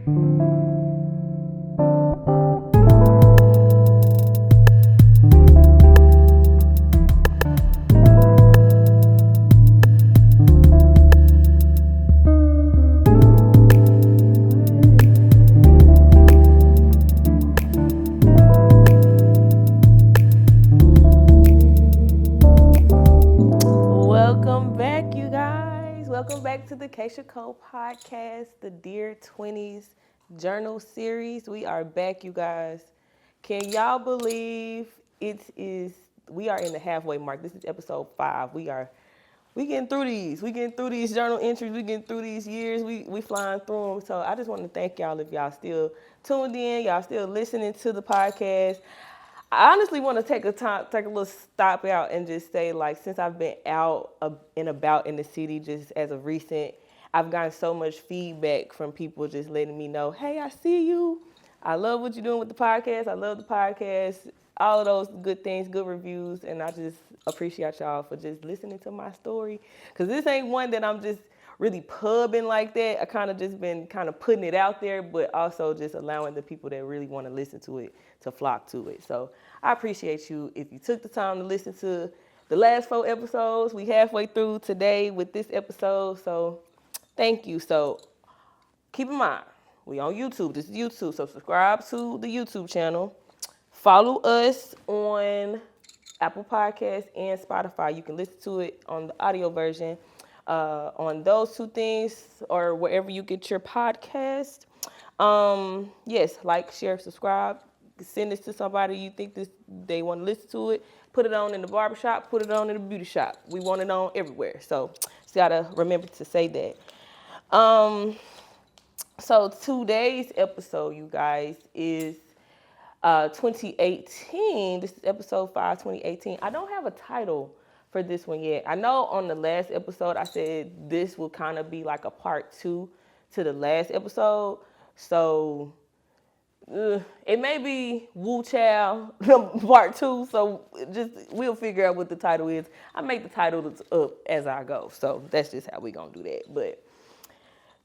Welcome back to the Keisha Cole podcast, the Dear 20's Journal Series. We are back, you guys. Can y'all believe we are in the halfway mark. This is episode 5. We getting through these. We getting through these journal entries. We getting through these years. We flying through them. So I just want to thank y'all if y'all still tuned in, y'all still listening to the podcast. I honestly want to take a little stop out and just say, like, since I've been out and about in the city just as of recent, I've gotten so much feedback from people just letting me know, hey, I see you. I love what you're doing with the podcast. I love the podcast. All of those good things, good reviews, and I just appreciate y'all for just listening to my story. Because this ain't one that I'm just really pubbing like that. I kind of just been kind of putting it out there, but also just allowing the people that really want to listen to it to flock to it. So I appreciate you if you took the time to listen to the last 4 episodes. We halfway through today with this episode, so thank you. So keep in mind, we on YouTube. This is YouTube, so subscribe to the YouTube channel. Follow us on Apple Podcasts and Spotify. You can listen to it on the audio version on those 2 things or wherever you get your podcast. Yes, like, share, subscribe. Send this to somebody you think they want to listen to it. Put it on in the barbershop. Put it on in the beauty shop. We want it on everywhere. So just gotta remember to say that. So today's episode, you guys, is 2018. This is episode 5, 2018. I don't have a title for this one yet. I know on the last episode I said this will kind of be like a part 2 to the last episode. So it may be Woo Chow part 2. So we'll figure out what the title is. I make the titles up as I go. So that's just how we gonna do that. But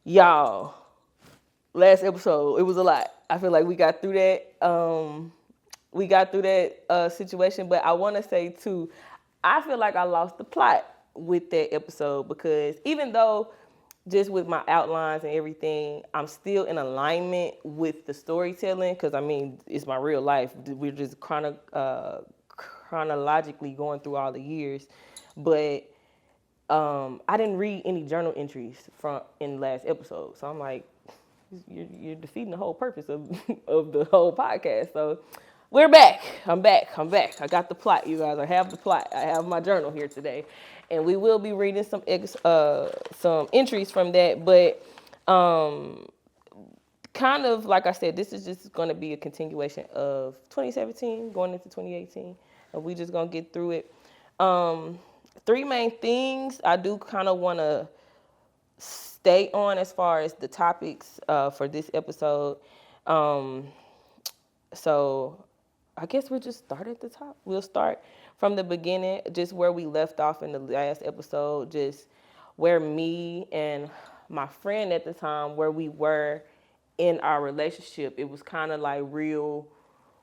y'all, last episode, it was a lot. I feel like we got through that. Situation, but I want to say too, I feel like I lost the plot with that episode because even though just with my outlines and everything, I'm still in alignment with the storytelling because I mean it's my real life. We're just chronologically going through all the years, but I didn't read any journal entries in the last episode, so I'm like, you're defeating the whole purpose of the whole podcast. So we're back. I'm back. I got the plot, you guys. I have the plot. I have my journal here today, and we will be reading some entries from that. But kind of like I said, this is just going to be a continuation of 2017 going into 2018, and we just gonna get through it. 3 main things I do kind of want to stay on as far as the topics for this episode. So I guess we'll just start at the top. We'll start from the beginning, just where we left off in the last episode, just where me and my friend at the time, where we were in our relationship. It was kind of like real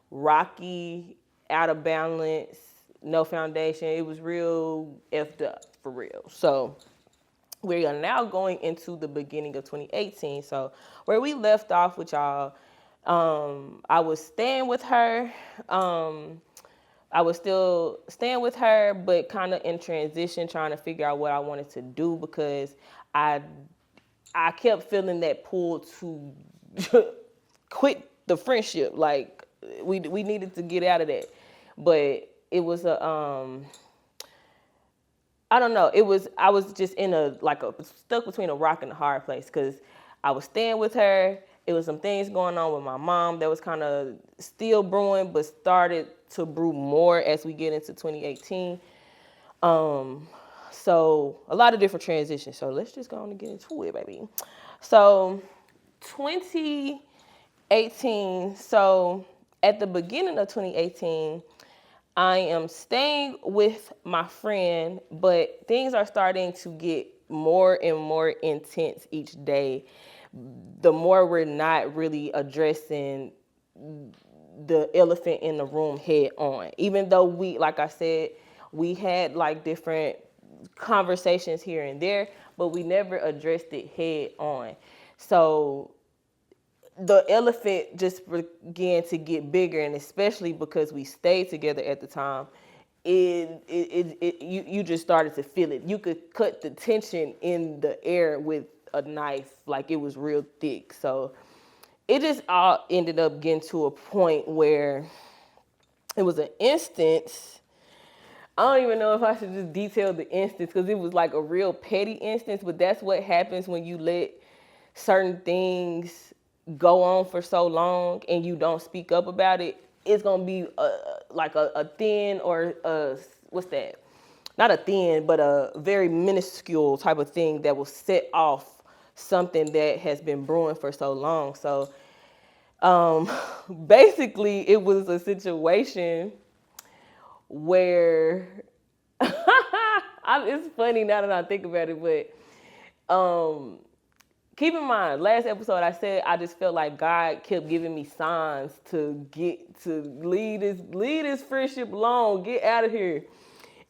rocky, out of balance, no foundation. It was real effed up, for real. So we are now going into the beginning of 2018. So where we left off with y'all, I was staying with her. I was still staying with her, but kind of in transition, trying to figure out what I wanted to do because I kept feeling that pull to quit the friendship. Like we needed to get out of that, but it was I don't know. I was just in stuck between a rock and a hard place because I was staying with her. It was some things going on with my mom that was kind of still brewing, but started to brew more as we get into 2018. So a lot of different transitions. So let's just go on and get into it, baby. So 2018. So at the beginning of 2018, I am staying with my friend, but things are starting to get more and more intense each day, the more we're not really addressing the elephant in the room head on. Even though we, like I said, we had like different conversations here and there, but we never addressed it head on. So the elephant just began to get bigger, and especially because we stayed together at the time, you just started to feel it. You could cut the tension in the air with a knife, like it was real thick. So it just all ended up getting to a point where it was an instance. I don't even know if I should just detail the instance because it was like a real petty instance, but that's what happens when you let certain things go on for so long and you don't speak up about it. It's gonna be like a thin or what's that? Not a thin, but a very minuscule type of thing that will set off something that has been brewing for so long. So um, basically, it was a situation where it's funny now that I think about it, but keep in mind, last episode I said I just felt like God kept giving me signs to get to leave this friendship alone, get out of here.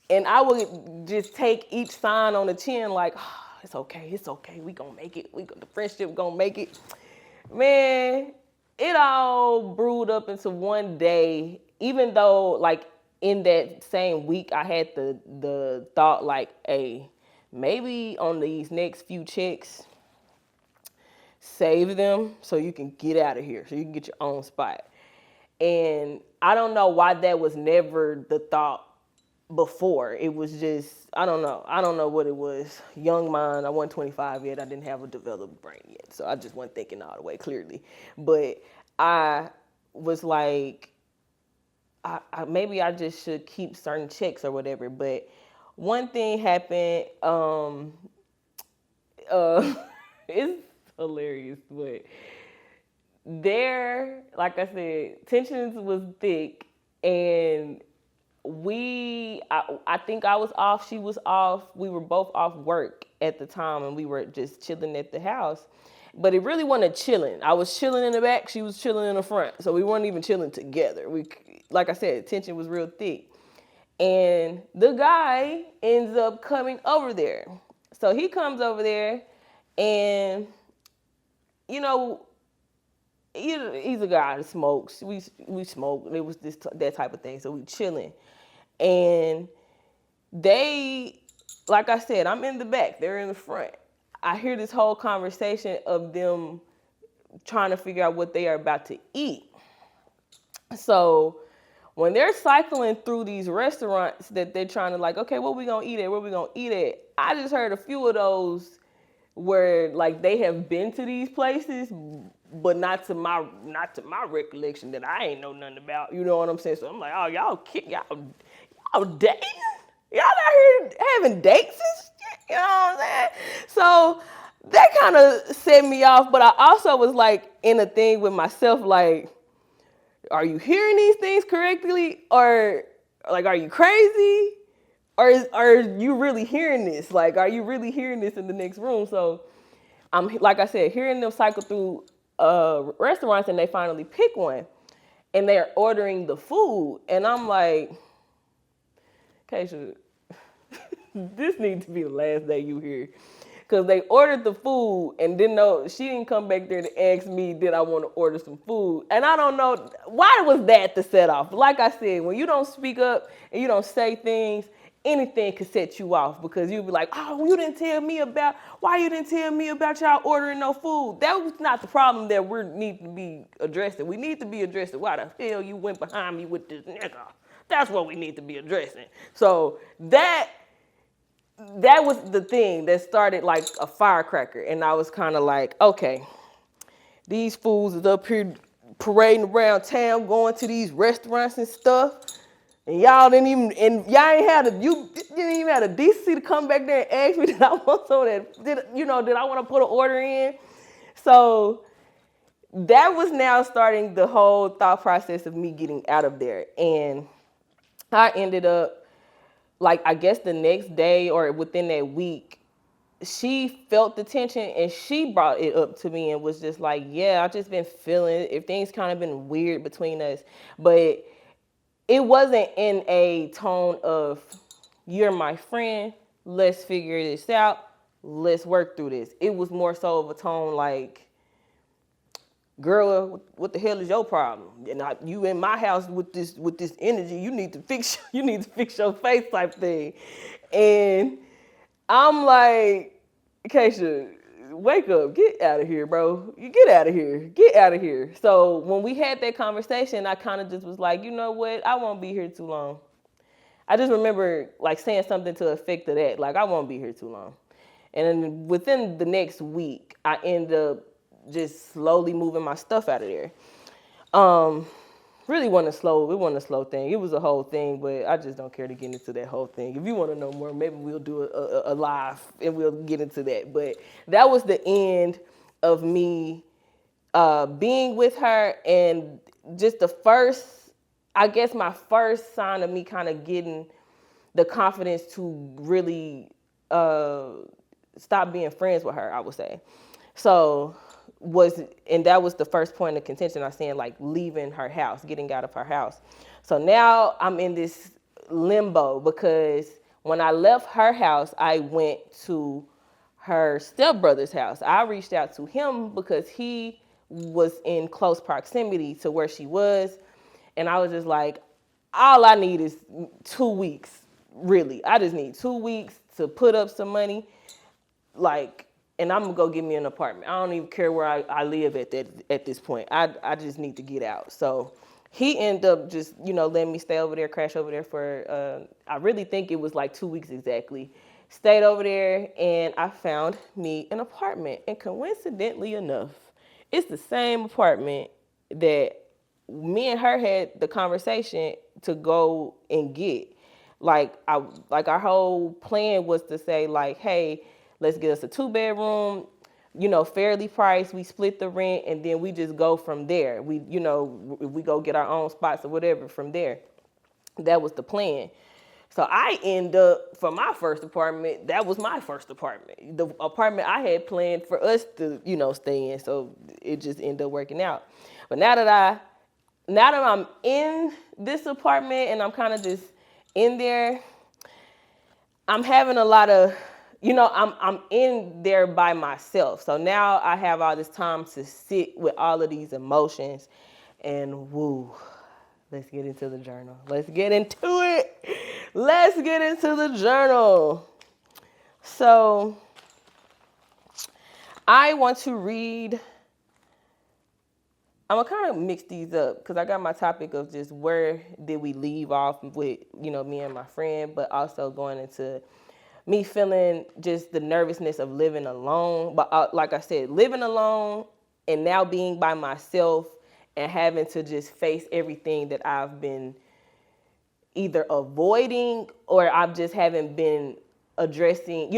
And I would just take each sign on the chin like, oh, it's okay, we gonna make it. The friendship gonna make it. Man, it all brewed up into one day, even though like in that same week I had the thought like, hey, maybe on these next few checks, save them so you can get out of here, so you can get your own spot. And I don't know why that was never the thought before. It was just, I don't know what it was. Young mind, I wasn't 25 yet. I didn't have a developed brain yet. So I just wasn't thinking all the way clearly. But I was like, maybe I just should keep certain checks or whatever. But one thing happened, it's hilarious, but there, like I said, tensions was thick, and I think I was off, she was off, we were both off work at the time, and we were just chilling at the house. But it really wasn't chilling. I was chilling in the back, she was chilling in the front, so we weren't even chilling together. We, like I said, tension was real thick. And the guy ends up coming over there. So he comes over there, and you know, he's a guy that smokes. We smoke. It was that type of thing. So we chilling, and they, like I said, I'm in the back. They're in the front. I hear this whole conversation of them trying to figure out what they are about to eat. So when they're cycling through these restaurants that they're trying to like, okay, what we gonna eat at? Where we gonna eat at? I just heard a few of those where like they have been to these places, but not to my recollection that I ain't know nothing about. You know what I'm saying? So I'm like, oh, y'all dating? Y'all out here having dates and shit? You know what I'm saying? So that kind of set me off, but I also was like in a thing with myself, like, are you hearing these things correctly? Or like, are you crazy? Or are you really hearing this? Like, are you really hearing this in the next room? So I'm, like I said, hearing them cycle through restaurants, and they finally pick one, and they're ordering the food. And I'm like, Keisha, this needs to be the last day you here. Because they ordered the food and didn't know, she didn't come back there to ask me, did I want to order some food? And I don't know, why was that the set off? Like I said, when you don't speak up and you don't say things, anything could set you off, because you'd be like, oh, why you didn't tell me about y'all ordering no food? That was not the problem that we need to be addressing. We need to be addressing why the hell you went behind me with this nigga. That's what we need to be addressing. So that was the thing that started like a firecracker. And I was kind of like, okay, these fools is up here parading around town, going to these restaurants and stuff. And y'all didn't even have the decency to come back there and ask me, did I want some of that? Did I want to put an order in? So that was now starting the whole thought process of me getting out of there. And I ended up, like, I guess the next day or within that week, she felt the tension and she brought it up to me and was just like, yeah, I just been feeling if things kind of been weird between us. But it wasn't in a tone of, you're my friend, let's figure this out, let's work through this. It was more so of a tone like, girl, what the hell is your problem? And you in my house with this energy, you need to fix your face type thing. And I'm like, Keisha, wake up, get out of here, bro. You get out of here, get out of here. So when we had that conversation, I kind of just was like, you know what? I won't be here too long. I just remember like saying something to the effect of that, like I won't be here too long. And then within the next week, I end up just slowly moving my stuff out of there. Really wasn't a slow thing. It was a whole thing, but I just don't care to get into that whole thing. If you want to know more, maybe we'll do a live and we'll get into that. But that was the end of me being with her, and just the first, I guess my first sign of me kind of getting the confidence to really stop being friends with her, I would say. So that was the first point of contention. I was saying, like, leaving her house, getting out of her house. So now I'm in this limbo because when I left her house, I went to her stepbrother's house. I reached out to him because he was in close proximity to where she was. And I was just like, all I need is 2 weeks, really. I just need 2 weeks to put up some money, like, and I'm gonna go get me an apartment. I don't even care where I live at this point. I just need to get out. So he ended up just, letting me stay over there, crash over there for, I really think it was like 2 weeks exactly. Stayed over there and I found me an apartment. And coincidentally enough, it's the same apartment that me and her had the conversation to go and get. Like our whole plan was to say, like, hey, let's get us a 2-bedroom, fairly priced. We split the rent and then we just go from there. We go get our own spots or whatever from there. That was the plan. So I end up, for my first apartment, that was my first apartment. The apartment I had planned for us to, stay in. So it just ended up working out. But now that I'm in this apartment and I'm kind of just in there, I'm having a lot of, I'm in there by myself. So now I have all this time to sit with all of these emotions and woo, let's get into the journal. Let's get into it. Let's get into the journal. So I want to read, I'm gonna kind of mix these up because I got my topic of just where did we leave off with, me and my friend, but also going into me feeling just the nervousness of living alone. But like I said, living alone and now being by myself and having to just face everything that I've been either avoiding or I just haven't been addressing,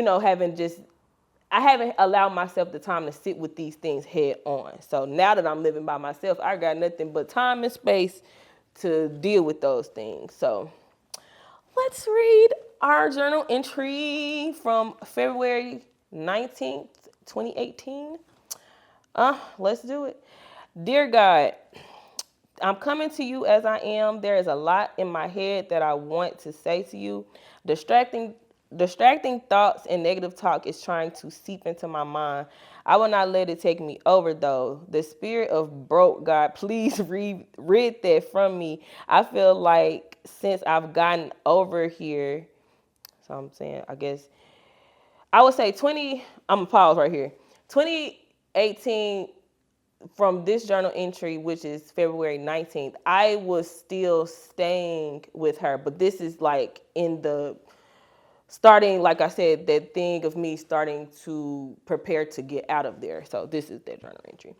I haven't allowed myself the time to sit with these things head on. So now that I'm living by myself, I got nothing but time and space to deal with those things. So let's read our journal entry from February 19th, 2018. Let's do it. Dear God, I'm coming to you as I am. There is a lot in my head that I want to say to you. Distracting thoughts and negative talk is trying to seep into my mind. I will not let it take me over, though. The spirit of broke, God, please rid that from me. I feel like since I've gotten over here, so I'm saying, I guess, I would say I'm going to pause right here. 2018, from this journal entry, which is February 19th, I was still staying with her. But this is like in the starting, like I said, that thing of me starting to prepare to get out of there. So this is that journal entry.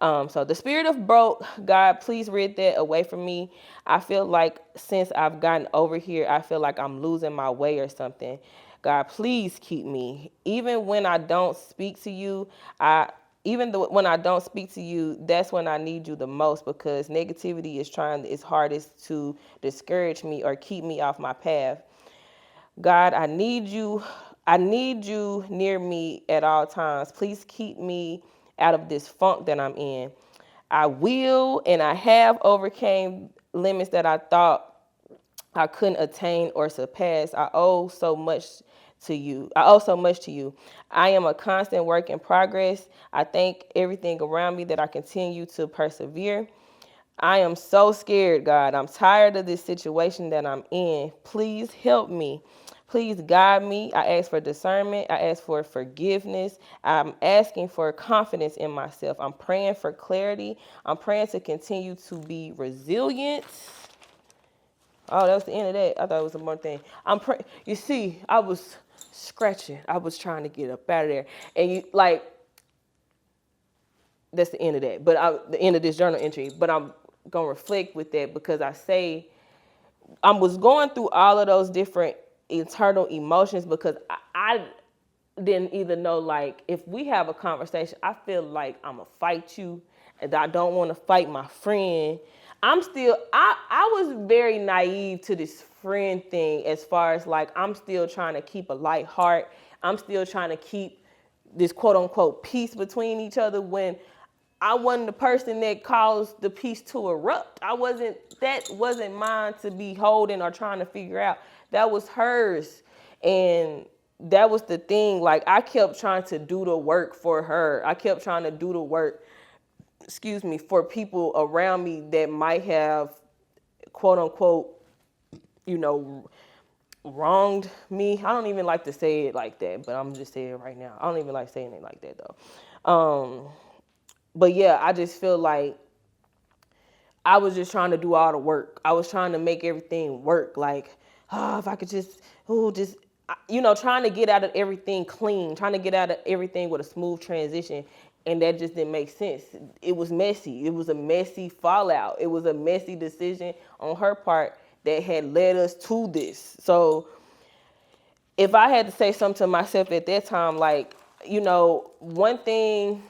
So the spirit of broke, God, please rid that away from me. I feel like since I've gotten over here, I feel like I'm losing my way or something. God, please keep me. Even when I don't speak to you, when I don't speak to you, that's when I need you the most, because negativity is trying its hardest to discourage me or keep me off my path. God, I need you I need you near me at all times. Please keep me out of this funk that I'm in. I will and I have overcame limits that I thought I couldn't attain or surpass. I owe so much to you. I owe so much to you. I am a constant work in progress. I thank everything around me that I continue to persevere. I am so scared, God. I'm tired of this situation that I'm in. Please help me. Please guide me. I ask for discernment. I ask for forgiveness. I'm asking for confidence in myself. I'm praying for clarity. I'm praying to continue to be resilient. Oh, that was the end of that. I thought it was one more thing. You see, I was scratching. I was trying to get up out of there. And you like that's the end of that. But the end of this journal entry. But I'm gonna reflect with that because I was going through all of those different internal emotions because I didn't either know, like, if we have a conversation, I feel like I'm gonna fight you and I don't want to fight my friend. I was very naive to this friend thing as far as like I'm still trying to keep a light heart. I'm still trying to keep this quote unquote peace between each other when I wasn't the person that caused the peace to erupt. That wasn't mine to be holding or trying to figure out. That was hers. And that was the thing. Like I kept trying to do the work for her. I kept trying to do the work, for people around me that might have quote unquote, you know, wronged me. I don't even like to say it like that, but I'm just saying it right now. I don't even like saying it like that though. But yeah, I just feel like I was just trying to do all the work. I was trying to make everything work. Like, if I could trying to get out of everything clean, trying to get out of everything with a smooth transition. And that just didn't make sense. It was messy. It was a messy fallout. It was a messy decision on her part that had led us to this. So if I had to say something to myself at that time, like, one thing,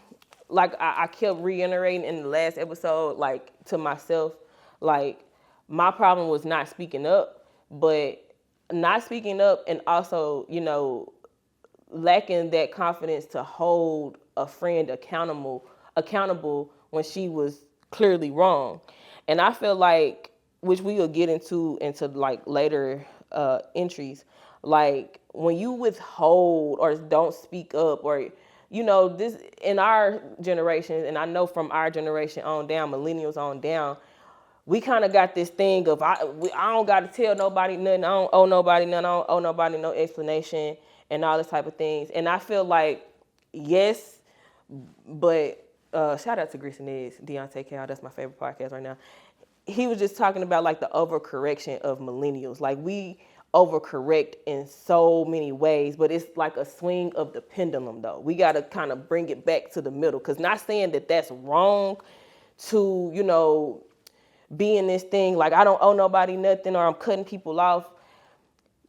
like I kept reiterating in the last episode, like to myself, like my problem was not speaking up, but not speaking up and also, lacking that confidence to hold a friend accountable when she was clearly wrong. And I feel like, which we will get into like later entries, like when you withhold or don't speak up or this in our generation, and I know from our generation on down, millennials on down, we kind of got this thing of I don't got to tell nobody nothing. I don't owe nobody nothing. I don't owe nobody no explanation and all this type of things. And I feel like, yes, but shout out to Grease and Ned's, Deontay Cal. That's my favorite podcast right now. He was just talking about like the overcorrection of millennials. Like we overcorrect in so many ways, but it's like a swing of the pendulum though. We got to kind of bring it back to the middle, because not saying that that's wrong to, be in this thing like I don't owe nobody nothing or I'm cutting people off.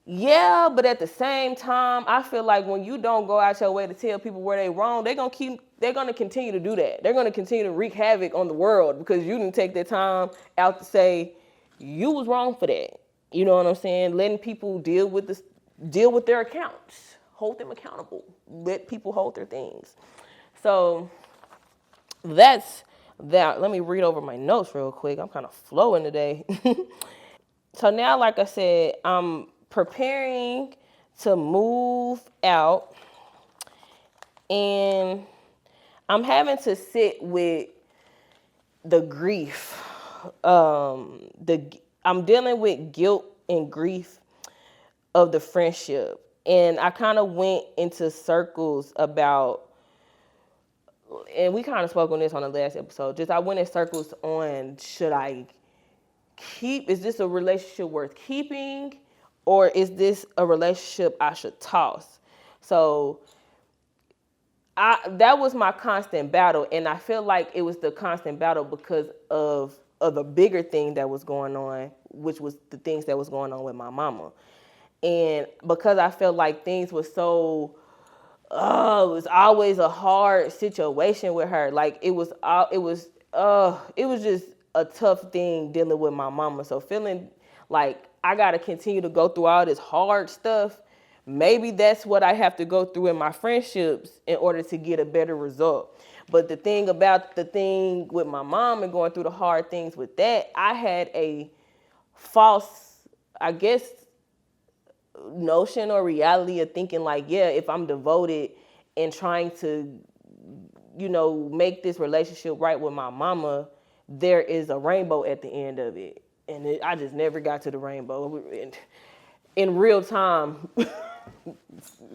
Yeah, but at the same time, I feel like when you don't go out your way to tell people where they wrong, they're gonna continue to do that. They're gonna continue to wreak havoc on the world because you didn't take the time out to say you was wrong for that. You know what I'm saying? Letting people deal with their accounts, hold them accountable, let people hold their things. So that's that. Let me read over my notes real quick. I'm kind of flowing today. So now, like I said, I'm preparing to move out, and I'm having to sit with the grief. I'm dealing with guilt and grief of the friendship, and I kind of went into circles about, and we kind of spoke on this on the last episode. I went in circles on, should I is this a relationship worth keeping, or is this a relationship I should toss? So that was my constant battle, and I feel like it was the constant battle because of the bigger thing that was going on, which was the things that was going on with my mama. And because I felt like things were so it was always a hard situation with her. Like it was just a tough thing dealing with my mama. So feeling like I gotta continue to go through all this hard stuff Maybe that's what I have to go through in my friendships in order to get a better result. But the thing about the thing with my mom and going through the hard things with that, I had a false, I guess, notion or reality of thinking like, yeah, if I'm devoted and trying to, make this relationship right with my mama, there is a rainbow at the end of it. And I just never got to the rainbow. In real time,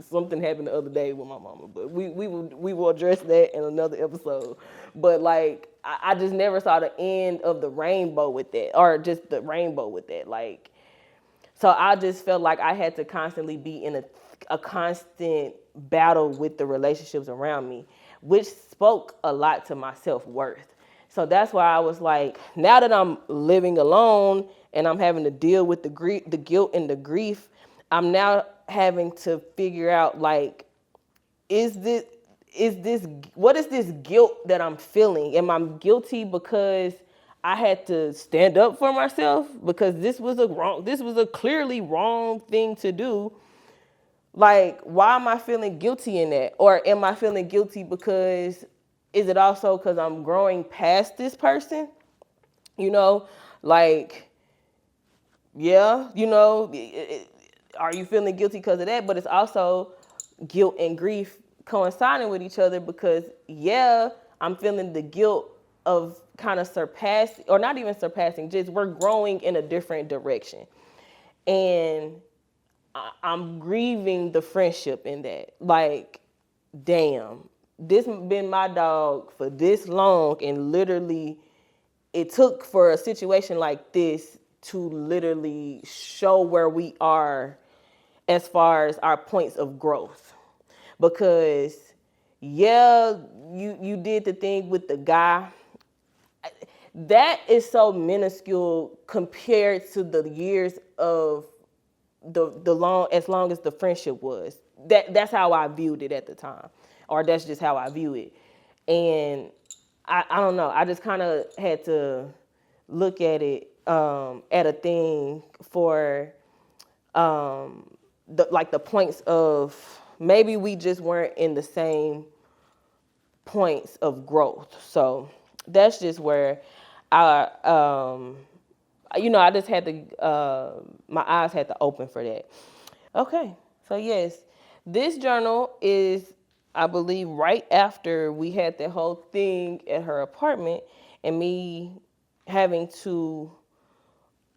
something happened the other day with my mama, but we will address that in another episode. But like, I just never saw the end of the rainbow with that, or just the rainbow with that. Like, so I just felt like I had to constantly be in a constant battle with the relationships around me, which spoke a lot to my self-worth. So that's why I was like, now that I'm living alone and I'm having to deal with the guilt and the grief, I'm now having to figure out like, what is this guilt that I'm feeling? Am I guilty because I had to stand up for myself because this was a clearly wrong thing to do? Like, why am I feeling guilty in that? Or am I feeling guilty because, is it also because I'm growing past this person? Like, yeah, are you feeling guilty because of that? But it's also guilt and grief coinciding with each other because, yeah, I'm feeling the guilt of kind of surpassing, or not even surpassing, just we're growing in a different direction. And I'm grieving the friendship in that. Like, damn, this been my dog for this long, and literally it took for a situation like this to literally show where we are as far as our points of growth. Because yeah, you did the thing with the guy. That is so minuscule compared to the years of the long, as long as the friendship was. That's how I viewed it at the time, or that's just how I view it. And I don't know. I just kind of had to look at it at a thing for the points of, maybe we just weren't in the same points of growth. So that's just where I I just had to, my eyes had to open for that. Okay, so yes, this journal is, I believe, right after we had that whole thing at her apartment and me having to,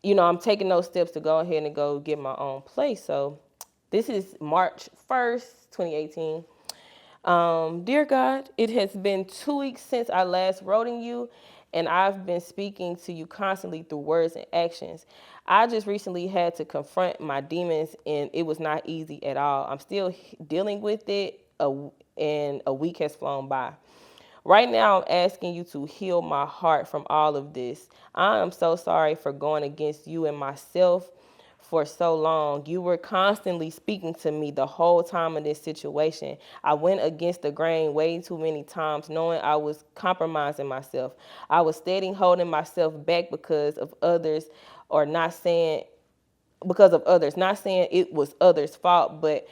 I'm taking those steps to go ahead and go get my own place. So this is March 1st, 2018. Dear God, it has been 2 weeks since I last wrote in you, and I've been speaking to you constantly through words and actions. I just recently had to confront my demons, and it was not easy at all. I'm still dealing with it, and a week has flown by. Right now, I'm asking you to heal my heart from all of this. I am so sorry for going against you and myself for so long. You were constantly speaking to me the whole time in this situation. I went against the grain way too many times, knowing I was compromising myself. I was steady holding myself back or not saying because of others, not saying it was others' fault, but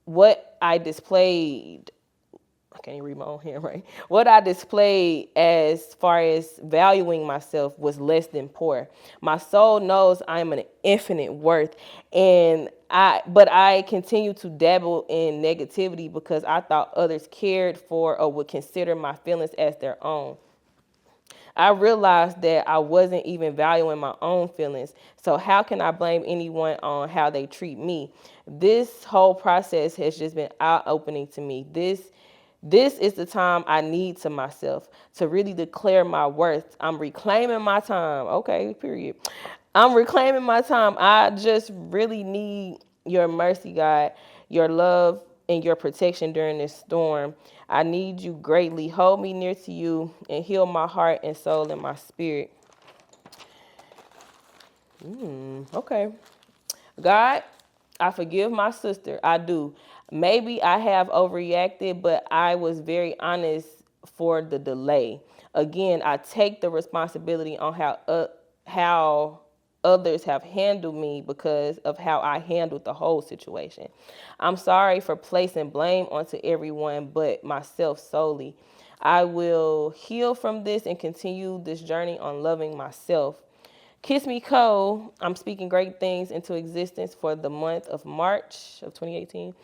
what I displayed. I can't even read my own handwriting. What I displayed as far as valuing myself was less than poor. My soul knows I am an infinite worth, but I continue to dabble in negativity because I thought others cared for or would consider my feelings as their own. I realized that I wasn't even valuing my own feelings. So how can I blame anyone on how they treat me? This whole process has just been eye-opening to me. This is the time I need to myself to really declare my worth. I'm reclaiming my time. Okay, period. I'm reclaiming my time. I just really need your mercy, God, your love and your protection during this storm. I need you greatly. Hold me near to you and heal my heart and soul and my spirit. Okay. God, I forgive my sister. I do. Maybe I have overreacted, but I was very honest for the delay. Again, I take the responsibility on how others have handled me because of how I handled the whole situation. I'm sorry for placing blame onto everyone but myself solely. I will heal from this and continue this journey on loving myself. Kiss Me Cole, I'm speaking great things into existence for the month of March of 2018.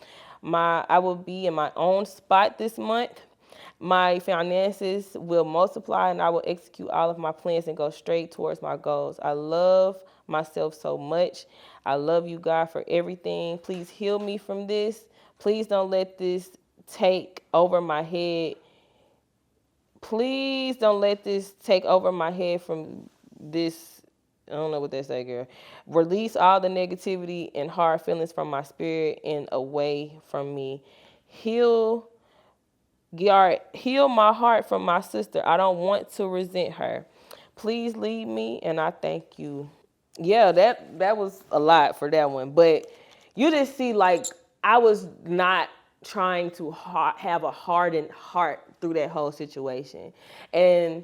I will be in my own spot this month. My finances will multiply and I will execute all of my plans and go straight towards my goals. I love myself so much. I love you, God, for everything. Please heal me from this. Please don't let this take over my head. Please don't let this take over my head from this. I don't know what they say, girl. Release all the negativity and hard feelings from my spirit and away from me. Heal heal my heart from my sister. I don't want to resent her. Please lead me and I thank you. Yeah, that was a lot for that one. But you just see, like, I was not trying to have a hardened heart through that whole situation. And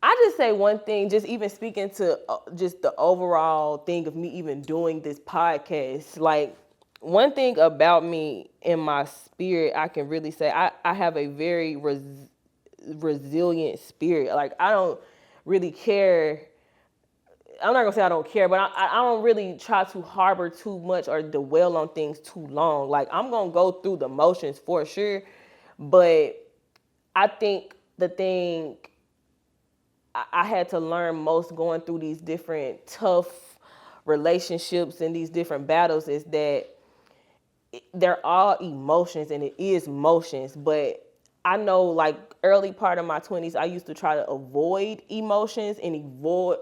I just say one thing, just even speaking to just the overall thing of me even doing this podcast, like, one thing about me in my spirit, I can really say I have a very resilient spirit. Like, I don't really care. I'm not gonna say I don't care, but I don't really try to harbor too much or dwell on things too long. Like, I'm gonna go through the motions for sure, but I think the thing I had to learn most going through these different tough relationships and these different battles is that they're all emotions and it is motions. But I know, like, early part of my 20s, I used to try to avoid emotions and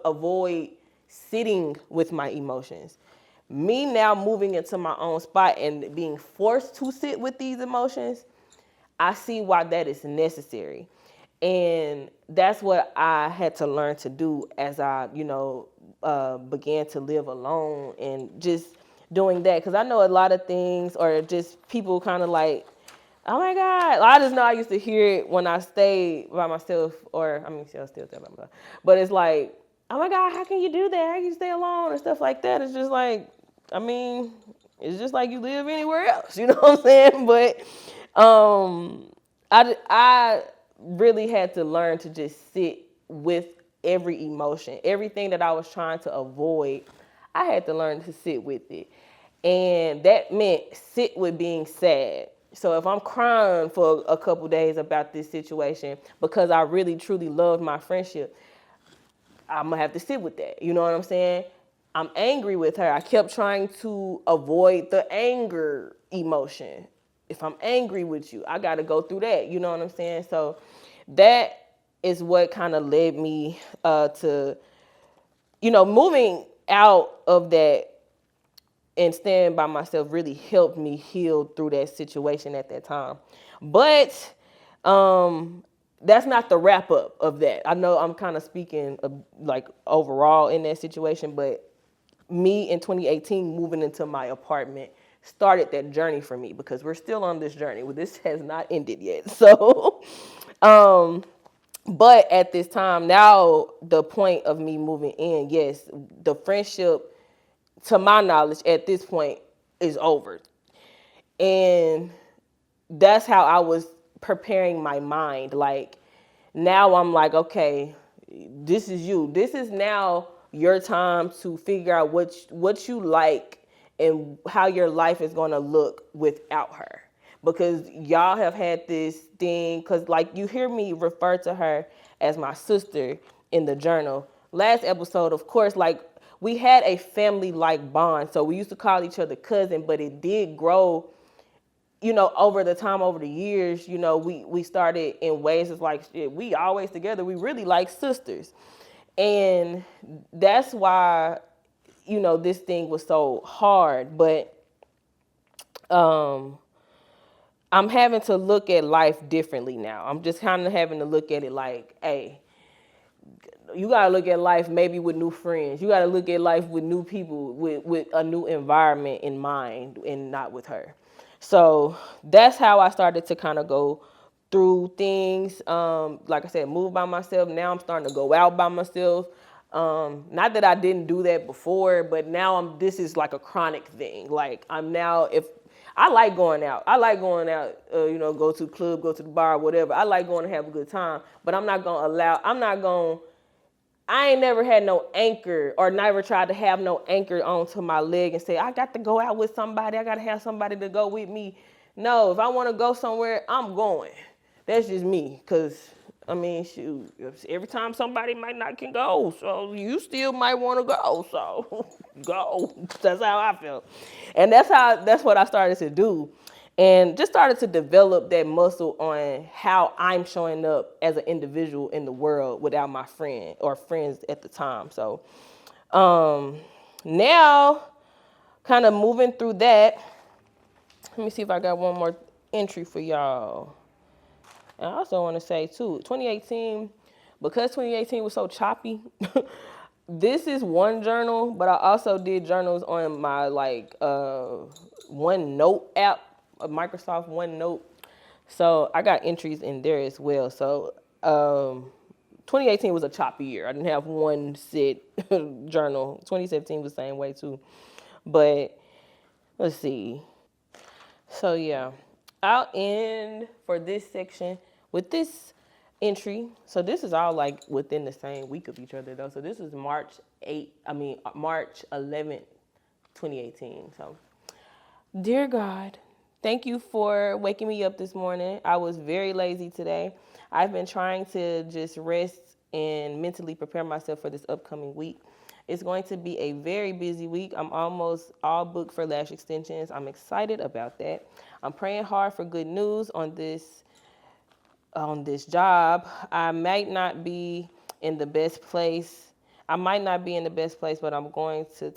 avoid sitting with my emotions. Me now moving into my own spot and being forced to sit with these emotions, I see why that is necessary. And that's what I had to learn to do as I, began to live alone and just doing that. Because I know a lot of things, or just people kind of like, oh my God. I just know I used to hear it when I stayed by myself, or I mean, still stay by myself. But it's like, oh my God, how can you do that? How can you stay alone and stuff like that? It's just like, I mean, it's just like you live anywhere else. You know what I'm saying? But I really had to learn to just sit with every emotion. Everything that I was trying to avoid, I had to learn to sit with it. And that meant sit with being sad. So if I'm crying for a couple days about this situation because I really truly loved my friendship, I'm gonna have to sit with that. You know what I'm saying? I'm angry with her. I kept trying to avoid the anger emotion. If I'm angry with you, I got to go through that. You know what I'm saying? So that is what kind of led me to, moving out of that and staying by myself really helped me heal through that situation at that time. But that's not the wrap up of that. I know I'm kind of speaking like overall in that situation, but me in 2018 moving into my apartment started that journey for me, because we're still on this journey. Well, this has not ended yet. So, but at this time now, the point of me moving in, yes, the friendship, to my knowledge, at this point is over. And that's how I was preparing my mind. Like, now I'm like, okay, this is you. This is now your time to figure out what you like and how your life is going to look without her. Because y'all have had this thing, because like you hear me refer to her as my sister in the journal. Last episode, of course, like, we had a family-like bond. So we used to call each other cousin, but it did grow, over the time, over the years. We started in ways it's like, shit, we always together. We really like sisters. And that's why, this thing was so hard. But I'm having to look at life differently now. I'm just kind of having to look at it like, hey, you got to look at life maybe with new friends. You got to look at life with new people, with a new environment in mind, and not with her. So that's how I started to kind of go through things. Like I said, move by myself. Now I'm starting to go out by myself. Not that I didn't do that before, but now this is like a chronic thing. Like I'm now, if I like going out, go to the club, go to the bar, whatever. I like going to have a good time, but I ain't never had no anchor or never tried to have no anchor onto my leg and say, I got to go out with somebody. I got to have somebody to go with me. No, if I want to go somewhere, I'm going. That's just me. Because, I mean, shoot, every time somebody might not can go. So you still might want to go. So go. That's how I feel. And that's what I started to do. And just started to develop that muscle on how I'm showing up as an individual in the world without my friend or friends at the time. So now, kind of moving through that, let me see if I got one more entry for y'all. And I also want to say too, 2018, because 2018 was so choppy, this is one journal, but I also did journals on my OneNote app, a Microsoft OneNote. So I got entries in there as well. So 2018 was a choppy year. I didn't have one set journal. 2017 was the same way too. But let's see. So yeah, I'll end for this section with this entry. So this is all like within the same week of each other though. So this is March 11th, 2018. So, dear God, thank you for waking me up this morning. I was very lazy today. I've been trying to just rest and mentally prepare myself for this upcoming week. It's going to be a very busy week. I'm almost all booked for lash extensions. I'm excited about that. I'm praying hard for good news on this job. I might not be in the best place. But I'm going to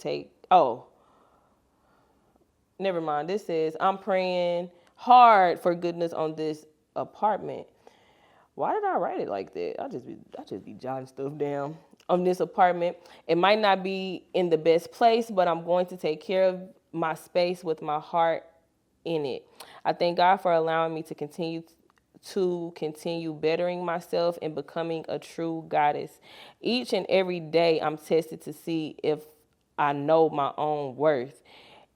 never mind. This says, I'm praying hard for goodness on this apartment. Why did I write it like that? I just be jotting stuff down. On this apartment, it might not be in the best place, but I'm going to take care of my space with my heart in it. I thank God for allowing me to continue bettering myself and becoming a true goddess. Each and every day, I'm tested to see if I know my own worth.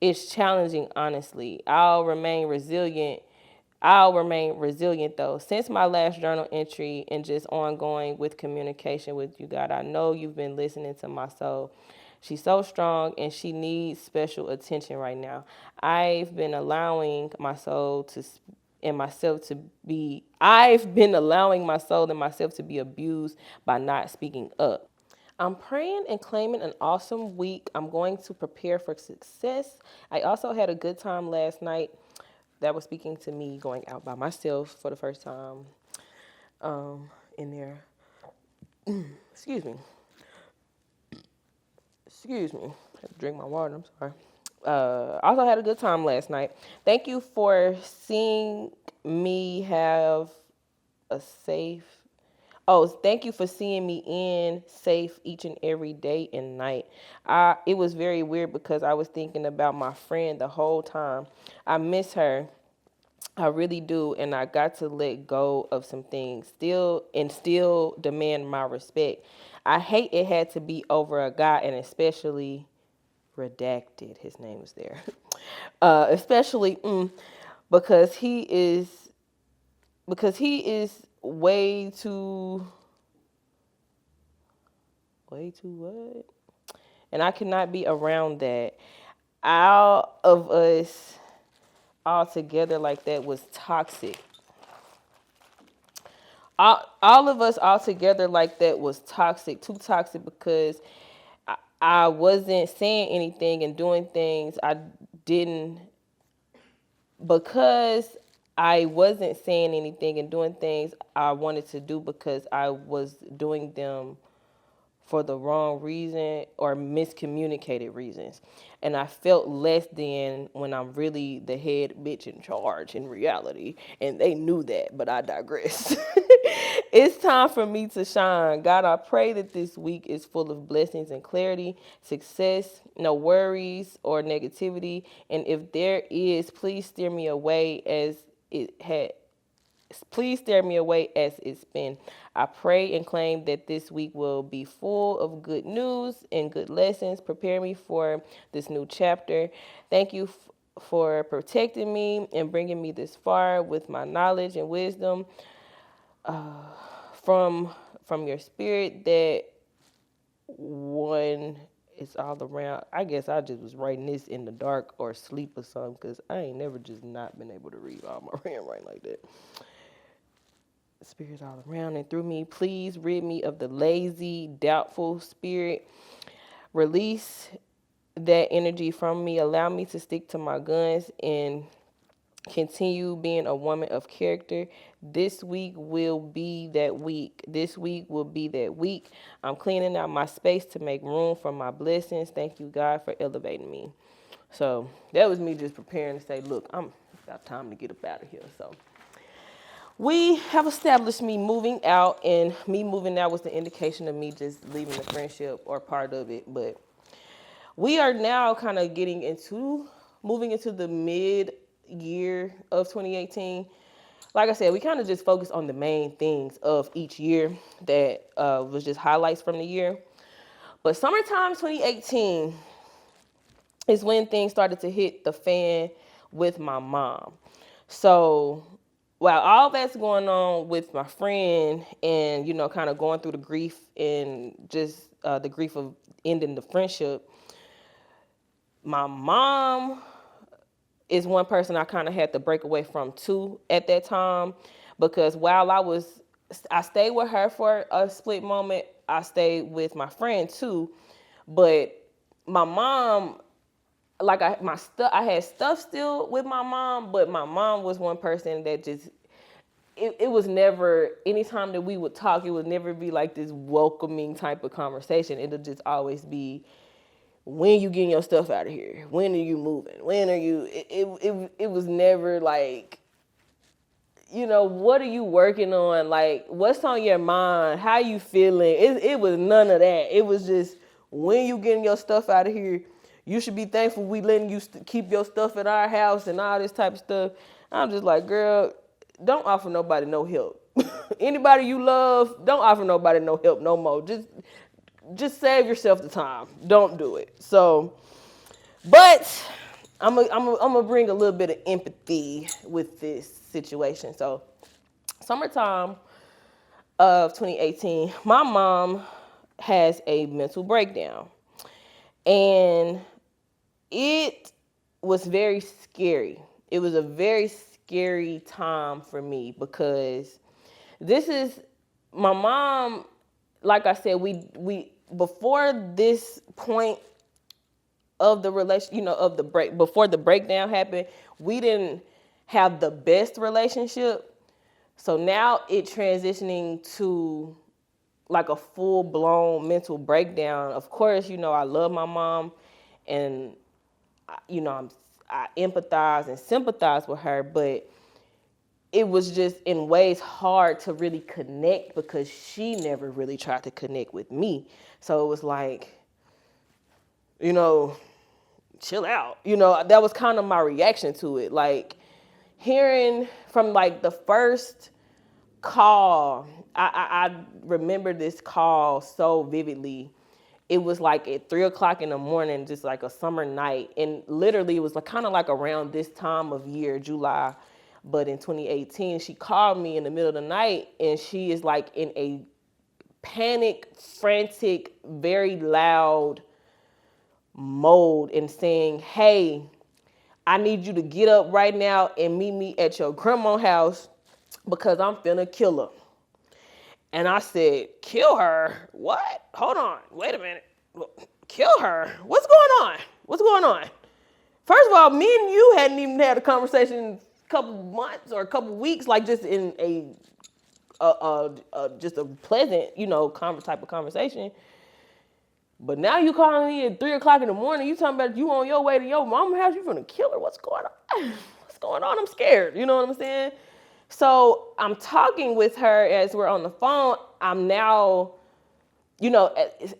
It's challenging, honestly. I'll remain resilient though. Since my last journal entry and just ongoing with communication with you, God, I know you've been listening to my soul. She's so strong and she needs special attention right now. I've been allowing my soul and myself to be abused by not speaking up. I'm praying and claiming an awesome week. I'm going to prepare for success. I also had a good time last night. That was speaking to me going out by myself for the first time in there. Excuse me. I had to drink my water. I'm sorry. Also had a good time last night. Thank you for seeing me have a safe. Thank you for seeing me in safe each and every day and night. It was very weird because I was thinking about my friend the whole time. I miss her. I really do, and I got to let go of some things still demand my respect. I hate it had to be over a guy, and especially redacted. His name is there, especially because he is way too what? And I cannot be around that. All of us all together like that was toxic. All of us all together like that was toxic, too toxic because I wasn't saying anything and doing things because I wasn't saying anything and doing things I wanted to do because I was doing them for the wrong reason or miscommunicated reasons. And I felt less than when I'm really the head bitch in charge in reality. And they knew that, but I digress. It's time for me to shine. God, I pray that this week is full of blessings and clarity, success, no worries or negativity. And if there is, please steer me away as it Please steer me away as it's been. I pray and claim that this week will be full of good news and good lessons. Prepare me for this new chapter. Thank you for protecting me and bringing me this far with my knowledge and wisdom from your spirit that one is all around. I guess I just was writing this in the dark or sleep or something, because I ain't never just not been able to read all my handwriting like that. Spirits all around and through me. Please rid me of the lazy, doubtful spirit. Release that energy from me. Allow me to stick to my guns and continue being a woman of character. This week will be that week. This week will be that week. I'm cleaning out my space to make room for my blessings. Thank you, God, for elevating me. So that was me just preparing to say, look, I'm got time to get up out of here. So we have established me moving out, and me moving out was the indication of me just leaving the friendship or part of it. But we are now kind of moving into the mid-year of 2018. Like I said, we kind of just focus on the main things of each year that was just highlights from the year. But summertime 2018 is when things started to hit the fan with my mom. So while all that's going on with my friend and, kind of going through the grief and just the grief of ending the friendship, my mom is one person I kind of had to break away from too at that time, because while I stayed with her for a split moment, I stayed with my friend too, but my mom, like I had stuff still with my mom, but my mom was one person that just, it was never, anytime that we would talk, it would never be like this welcoming type of conversation. It'll just always be, when you getting your stuff out of here? When are you moving? When are you? It was never like, what are you working on? Like, what's on your mind? How you feeling? It was none of that. It was just, when you getting your stuff out of here? You should be thankful we letting you keep your stuff at our house and all this type of stuff. I'm just like, girl, don't offer nobody no help. Anybody you love, don't offer nobody no help no more. Just save yourself the time. Don't do it. So, but I'm gonna bring a little bit of empathy with this situation. So, summertime of 2018, my mom has a mental breakdown, and it was very scary. It was a very scary time for me, because this is my mom. Like I said, we before this point of the relation, of the break, before the breakdown happened, we didn't have the best relationship. So now it transitioning to like a full blown mental breakdown. Of course, I love my mom, and I empathize and sympathize with her, but it was just in ways hard to really connect, because she never really tried to connect with me. So it was like, chill out. That was kind of my reaction to it. Like, hearing from like the first call, I remember this call so vividly. It was like at 3:00 in the morning, just like a summer night. And literally it was like kind of like around this time of year, July. But in 2018, she called me in the middle of the night, and she is like in a panic, frantic, very loud mode, and saying, hey, I need you to get up right now and meet me at your grandma's house, because I'm finna kill her. And I said, kill her? What? Hold on. Wait a minute. Kill her? What's going on? What's going on? First of all, me and you hadn't even had a conversation couple months or a couple weeks, like just in a just a pleasant, type of conversation. But now you calling me at 3:00 in the morning. You talking about you on your way to your mama's house. You finna kill her. What's going on? What's going on? I'm scared. You know what I'm saying? So I'm talking with her as we're on the phone. I'm now,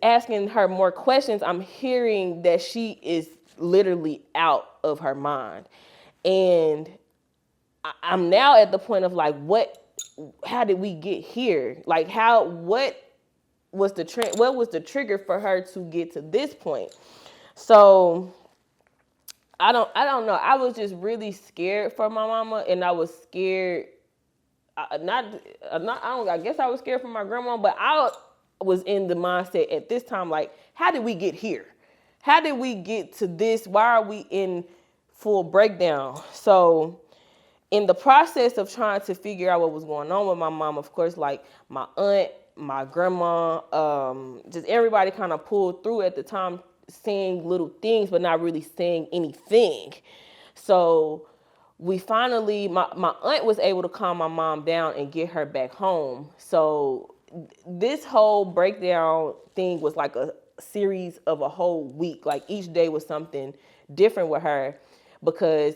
asking her more questions. I'm hearing that she is literally out of her mind, and I'm now at the point of like, what how did we get here? Like what was the trigger for her to get to this point? So I don't know. I was just really scared for my mama, and I was scared. I guess I was scared for my grandma, but I was in the mindset at this time, like, how did we get here? How did we get to this? Why are we in full breakdown? So in the process of trying to figure out what was going on with my mom, of course, like my aunt, my grandma, just everybody kind of pulled through at the time, saying little things, but not really saying anything. So we finally, my aunt was able to calm my mom down and get her back home. So this whole breakdown thing was like a series of a whole week. Like each day was something different with her because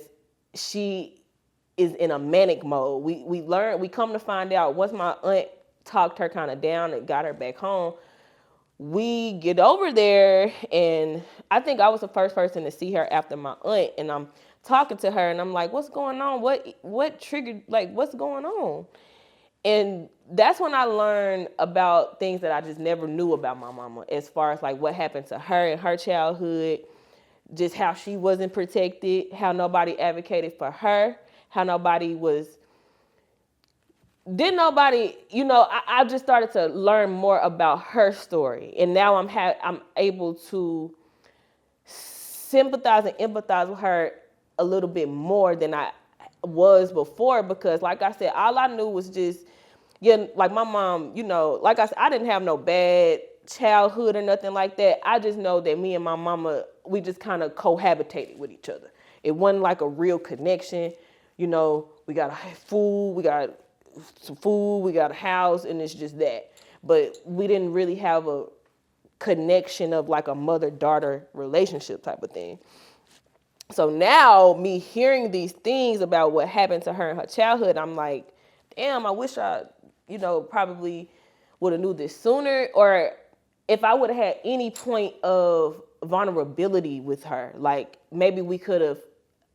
she is in a manic mode. We come to find out once my aunt talked her kind of down and got her back home, we get over there, and I think I was the first person to see her after my aunt, and I'm talking to her and I'm like, what's going on? What triggered, like, what's going on? And that's when I learned about things that I just never knew about my mama, as far as like what happened to her in her childhood, just how she wasn't protected, how nobody advocated for her, how didn't nobody, I just started to learn more about her story. And now I'm able to sympathize and empathize with her a little bit more than I was before, because like I said, all I knew was just, yeah, like my mom, like I said, I didn't have no bad childhood or nothing like that. I just know that me and my mama, we just kind of cohabitated with each other. It wasn't like a real connection. We got food, we got some food, we got a house, and it's just that. But we didn't really have a connection of like a mother-daughter relationship type of thing. So now me hearing these things about what happened to her in her childhood, I'm like, damn, I wish I, probably would have knew this sooner, or if I would have had any point of vulnerability with her, like maybe we could have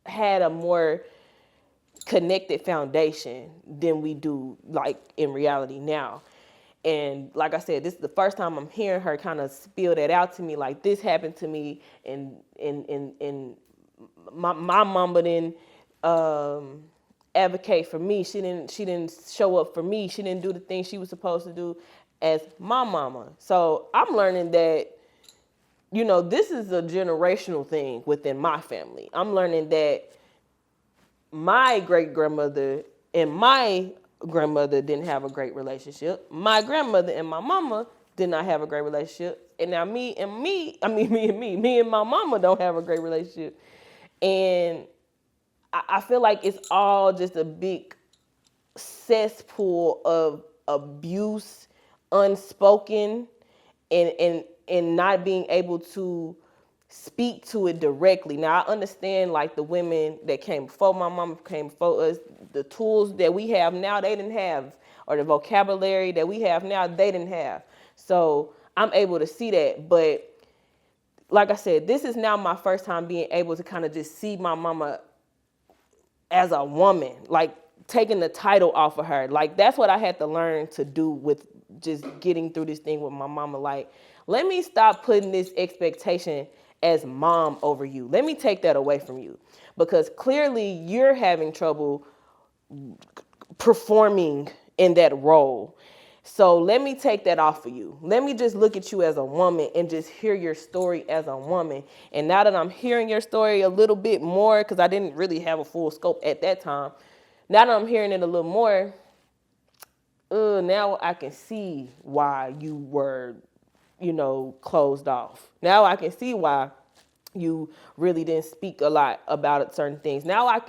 had a more connected foundation than we do, like in reality now. And like I said, this is the first time I'm hearing her kind of spill that out to me, like this happened to me, and my mama didn't advocate for me. She didn't show up for me. She didn't do the things she was supposed to do as my mama. So I'm learning that, this is a generational thing within my family. I'm learning that my great grandmother and my grandmother didn't have a great relationship. My grandmother and my mama did not have a great relationship. And now me and my mama don't have a great relationship. And I feel like it's all just a big cesspool of abuse, unspoken, and not being able to speak to it directly. Now I understand, like, the women that came before my mama, came before us, the tools that we have now they didn't have, or the vocabulary that we have now they didn't have. So I'm able to see that. But like I said, this is now my first time being able to kind of just see my mama as a woman, like taking the title off of her. Like that's what I had to learn to do with just getting through this thing with my mama. Like, let me stop putting this expectation as mom over you. Let me take that away from you, because clearly you're having trouble performing in that role. So let me take that off of you. Let me just look at you as a woman and just hear your story as a woman. And now that I'm hearing your story a little bit more, because I didn't really have a full scope at that time, now that I'm hearing it a little more, now I can see why you were, closed off. Now I can see why you really didn't speak a lot about certain things. Now I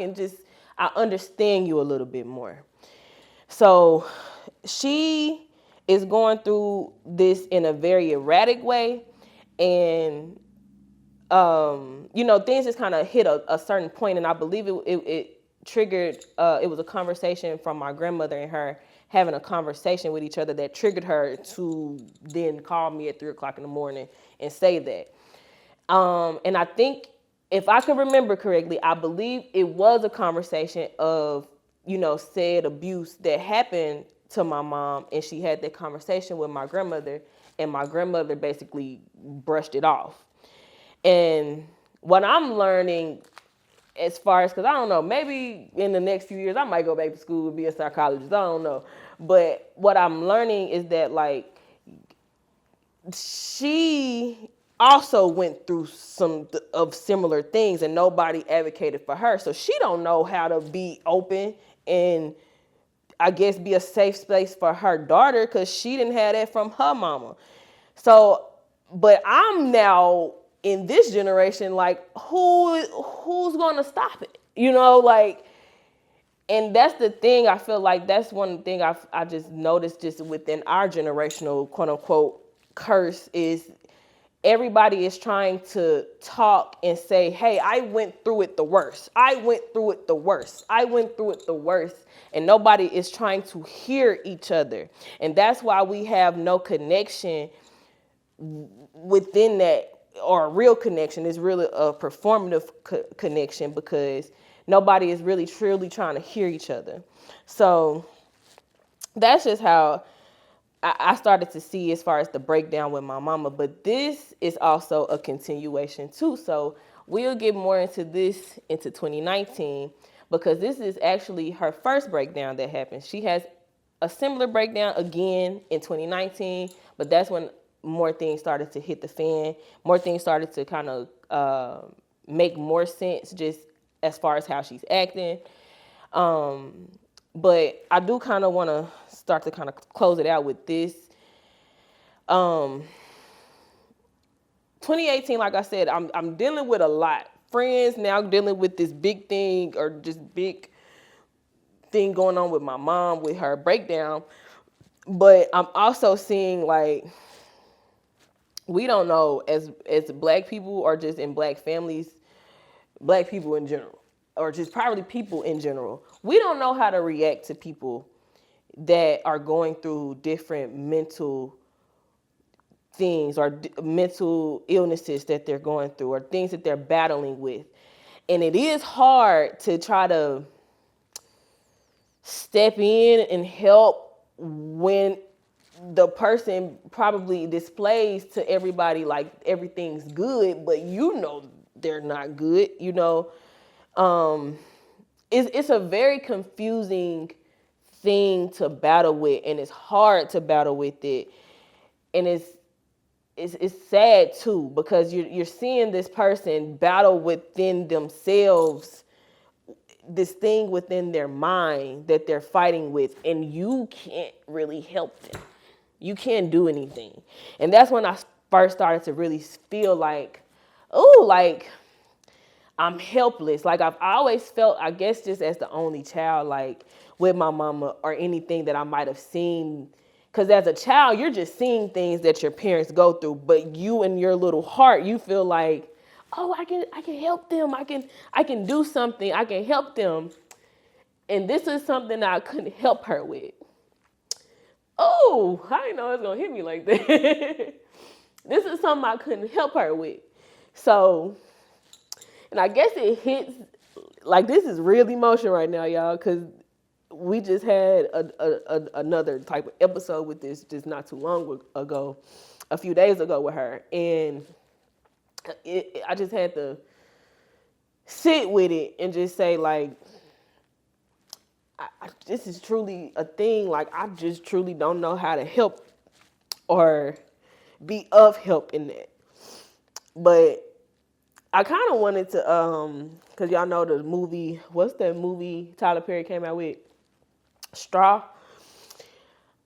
understand you a little bit more. So she is going through this in a very erratic way. And, things just kind of hit a certain point. And I believe it triggered, it was a conversation from my grandmother and her having a conversation with each other that triggered her to then call me at 3:00 in the morning and say that. And I think, if I can remember correctly, I believe it was a conversation of said abuse that happened to my mom, and she had that conversation with my grandmother, and my grandmother basically brushed it off. And what I'm learning, as far as, because I don't know, maybe in the next few years I might go back to school and be a psychologist, I don't know, but what I'm learning is that, like, she also went through some of similar things, and nobody advocated for her, so she don't know how to be open and, I guess, be a safe space for her daughter, because she didn't have that from her mama. So, but I'm now in this generation, like, who's gonna stop it? Like, and that's the thing. I feel like that's one thing I just noticed, just within our generational quote unquote curse, is everybody is trying to talk and say, hey, I went through it the worst. I went through it the worst. I went through it the worst. And nobody is trying to hear each other. And that's why we have no connection within that, or a real connection. Is really a performative connection, because nobody is really truly trying to hear each other. So that's just how I started to see, as far as the breakdown with my mama. But this is also a continuation too. So we'll get more into this into 2019, because this is actually her first breakdown that happened. She has a similar breakdown again in 2019, but that's when more things started to hit the fan. More things started to kind of make more sense, just as far as how she's acting. But I do kind of want to start to kind of close it out with this. 2018, like I said, I'm dealing with a lot. Friends now dealing with this big thing, or just big thing going on with my mom, with her breakdown. But I'm also seeing, like, we don't know, as black people, or just in black families, black people in general, or just probably people in general, we don't know how to react to people that are going through different mental things, or mental illnesses that they're going through, or things that they're battling with. And it is hard to try to step in and help when the person probably displays to everybody like everything's good, but they're not good. It's a very confusing thing to battle with, and it's hard to battle with it. And it's sad too, because you're seeing this person battle within themselves, this thing within their mind that they're fighting with, and you can't really help them. You can't do anything. And that's when I first started to really feel like, oh, like, I'm helpless. Like, I've always felt, I guess, just as the only child, like, with my mama, or anything that I might have seen. Because as a child, you're just seeing things that your parents go through, but you, in your little heart, you feel like, oh, I can help them. I can do something. I can help them. And this is something that I couldn't help her with. Oh, I didn't know it was going to hit me like that. This is something I couldn't help her with. So, and I guess it hits, like, this is real emotion right now, y'all, because we just had another type of episode with this just not too long ago, a few days ago with her. And I just had to sit with it and just say, like, this is truly a thing. Like, I just truly don't know how to help or be of help in that. But I kind of wanted to, because y'all know the movie, what's that movie Tyler Perry came out with? Straw.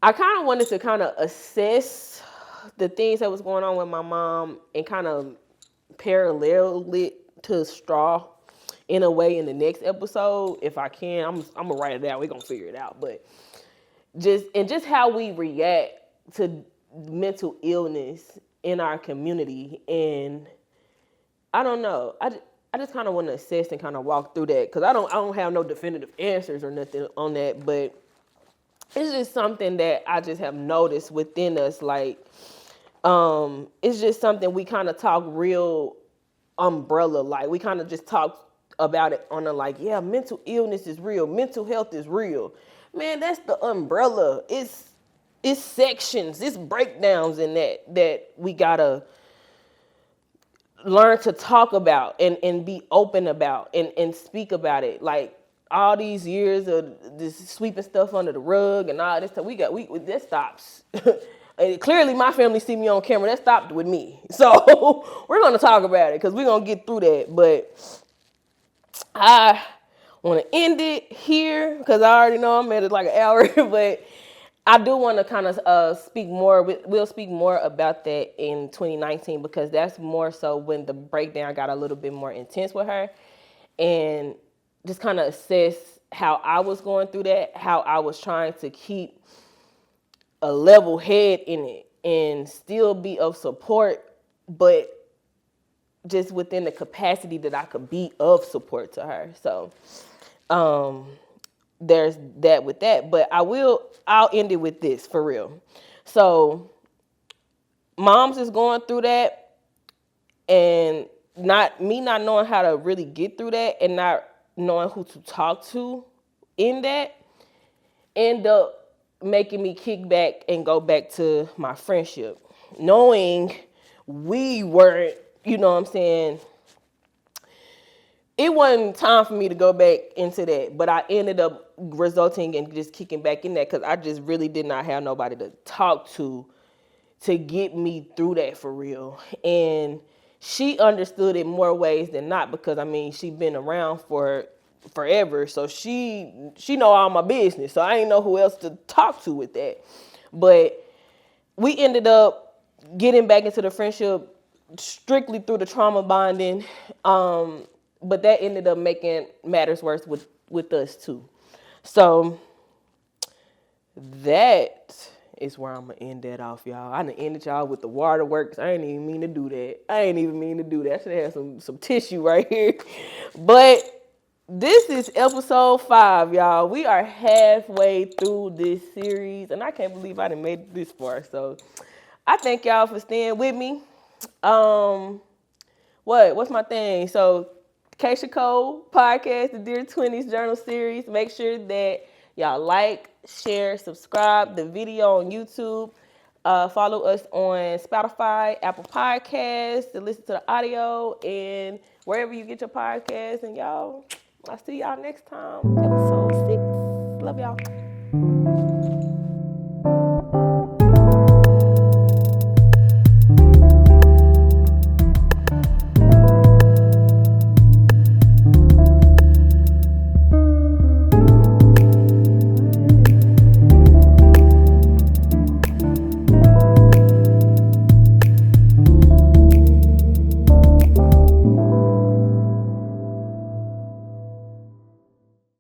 I kind of wanted to kind of assess the things that was going on with my mom and kind of parallel it to Straw in a way in the next episode, if I can. I'm gonna write it down. We're gonna figure it out. But just how we react to mental illness in our community. And I don't know. I just kind of want to assess and kind of walk through that, because I don't have no definitive answers or nothing on that, but it's just something that I just have noticed within us. Like, it's just something we kind of talk real umbrella, like we kind of just talk about it on the like, yeah, mental illness is real, mental health is real. Man, that's the umbrella. It's sections, it's breakdowns in that we gotta learn to talk about and be open about and speak about it. Like all these years of this sweeping stuff under the rug and all this stuff, we that stops. And clearly my family see me on camera, that stopped with me. So we're gonna talk about it because we're gonna get through that. But I want to end it here because I already know I'm at like an hour, but I do want to kind of speak more. We'll speak more about that in 2019 because that's more so when the breakdown got a little bit more intense with her, and just kind of assess how I was going through that, how I was trying to keep a level head in it and still be of support, but just within the capacity that I could be of support to her. So there's that with that, but I'll end it with this for real. So moms is going through that and not knowing how to really get through that and not knowing who to talk to in that end up making me kick back and go back to my friendship, knowing we weren't, you know what I'm saying, it wasn't time for me to go back into that, but I ended up resulting in just kicking back in that because I just really did not have nobody to talk to get me through that for real. And she understood it more ways than not because I mean she been around for forever, so she know all my business. So I ain't know who else to talk to with that. But we ended up getting back into the friendship strictly through the trauma bonding. But that ended up making matters worse with us too. So that is where I'm gonna end that off, y'all. I done ended y'all with the waterworks. I ain't even mean to do that. I should have some tissue right here. But this is episode 5, y'all. We are halfway through this series, and I can't believe I done made it this far. So I thank y'all for staying with me. What's my thing? So Keisha Cole podcast, the Dear 20's Journal series. Make sure that y'all like, share, subscribe the video on YouTube. Follow us on Spotify, Apple Podcasts to listen to the audio, and wherever you get your podcasts. And y'all, I'll see y'all next time. Episode 6. Love y'all.